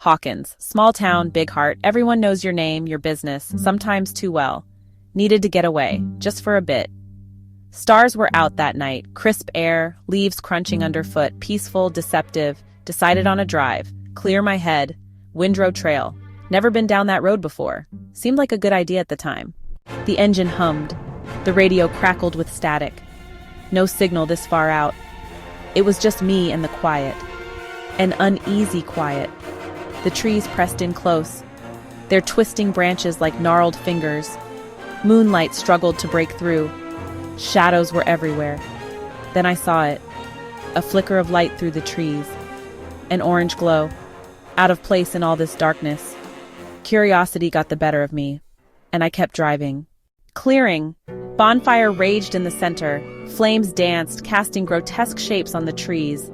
Hawkins, small town, big heart, everyone knows your name, your business, sometimes too well. Needed to get away, just for a bit. Stars were out that night, crisp air, leaves crunching underfoot, peaceful, deceptive. Decided on a drive, clear my head, windrow trail. Never been down that road before. Seemed like a good idea at the time. The engine hummed. The radio crackled with static. No signal this far out. It was just me and the quiet. An uneasy quiet. The trees pressed in close, their twisting branches like gnarled fingers. Moonlight struggled to break through. Shadows were everywhere. Then I saw it. A flicker of light through the trees. An orange glow. Out of place in all this darkness. Curiosity got the better of me, and I kept driving. Clearing. Bonfire raged in the center. Flames danced, casting grotesque shapes on the trees.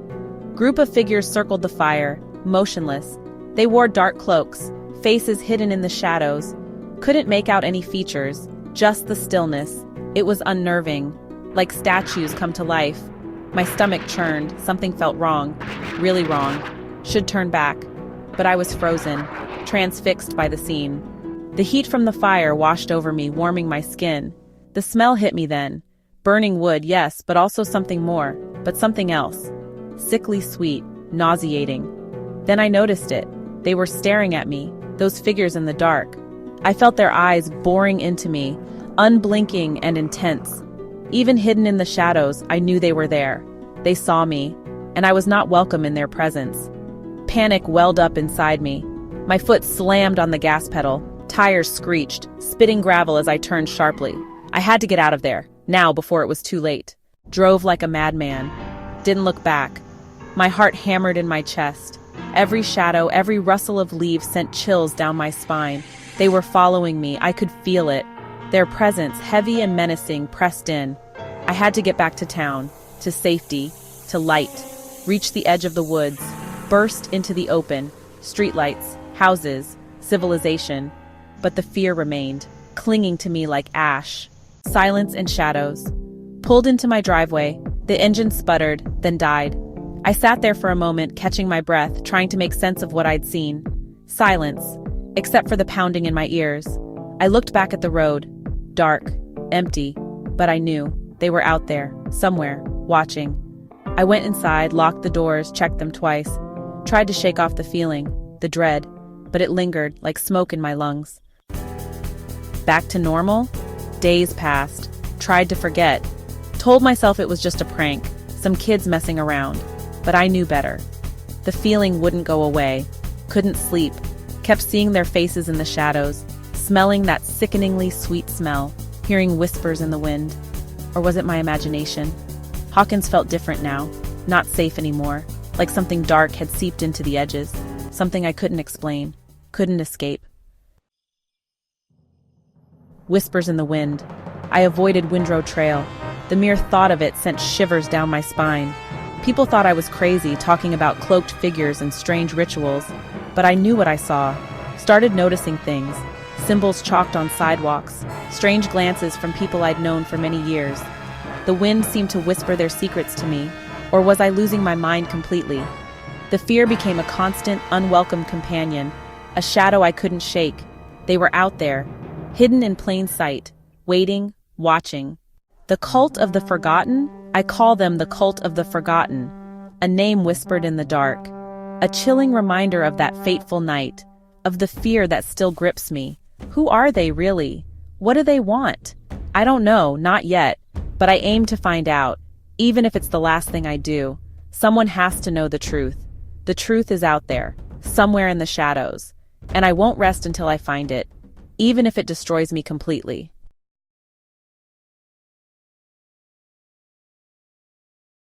Group of figures circled the fire, motionless. They wore dark cloaks, faces hidden in the shadows. Couldn't make out any features, just the stillness. It was unnerving, like statues come to life. My stomach churned, something felt wrong, really wrong. Should turn back, but I was frozen, transfixed by the scene. The heat from the fire washed over me, warming my skin. The smell hit me then. Burning wood, yes, but also something more, but something else. Sickly sweet, nauseating. Then I noticed it. They were staring at me, those figures in the dark. I felt their eyes boring into me, unblinking and intense. Even hidden in the shadows, I knew they were there. They saw me, and I was not welcome in their presence. Panic welled up inside me. My foot slammed on the gas pedal. Tires screeched, spitting gravel as I turned sharply. I had to get out of there, now before it was too late. Drove like a madman. Didn't look back. My heart hammered in my chest. Every shadow, every rustle of leaves sent chills down my spine. They were following me. I could feel it. Their presence, heavy and menacing, pressed in. I had to get back to town, to safety, to light. Reach the edge of the woods. Burst into the open. Streetlights, houses, civilization. But the fear remained, clinging to me like ash. Silence and shadows. Pulled into my driveway. The engine sputtered, then died. I sat there for a moment, catching my breath, trying to make sense of what I'd seen. Silence, except for the pounding in my ears. I looked back at the road. Dark, empty, but I knew they were out there, somewhere, watching. I went inside, locked the doors, checked them twice. Tried to shake off the feeling, the dread, but it lingered like smoke in my lungs. Back to normal? Days passed. Tried to forget. Told myself it was just a prank, some kids messing around. But I knew better. The feeling wouldn't go away. Couldn't sleep. Kept seeing their faces in the shadows, smelling that sickeningly sweet smell, hearing whispers in the wind. Or was it my imagination? Hawkins felt different now, not safe anymore, like something dark had seeped into the edges, something I couldn't explain, couldn't escape. Whispers in the wind. I avoided Windrow Trail. The mere thought of it sent shivers down my spine. People thought I was crazy, talking about cloaked figures and strange rituals, but I knew what I saw. Started noticing things. Symbols chalked on sidewalks, strange glances from people I'd known for many years. The wind seemed to whisper their secrets to me, or was I losing my mind completely? The fear became a constant, unwelcome companion, a shadow I couldn't shake. They were out there, hidden in plain sight, waiting, watching. The cult of the forgotten? I call them the cult of the forgotten. A name whispered in the dark. A chilling reminder of that fateful night, of the fear that still grips me. Who are they really? What do they want? I don't know, not yet, but I aim to find out, even if it's the last thing I do. Someone has to know the truth. The truth is out there, somewhere in the shadows, and I won't rest until I find it, even if it destroys me completely.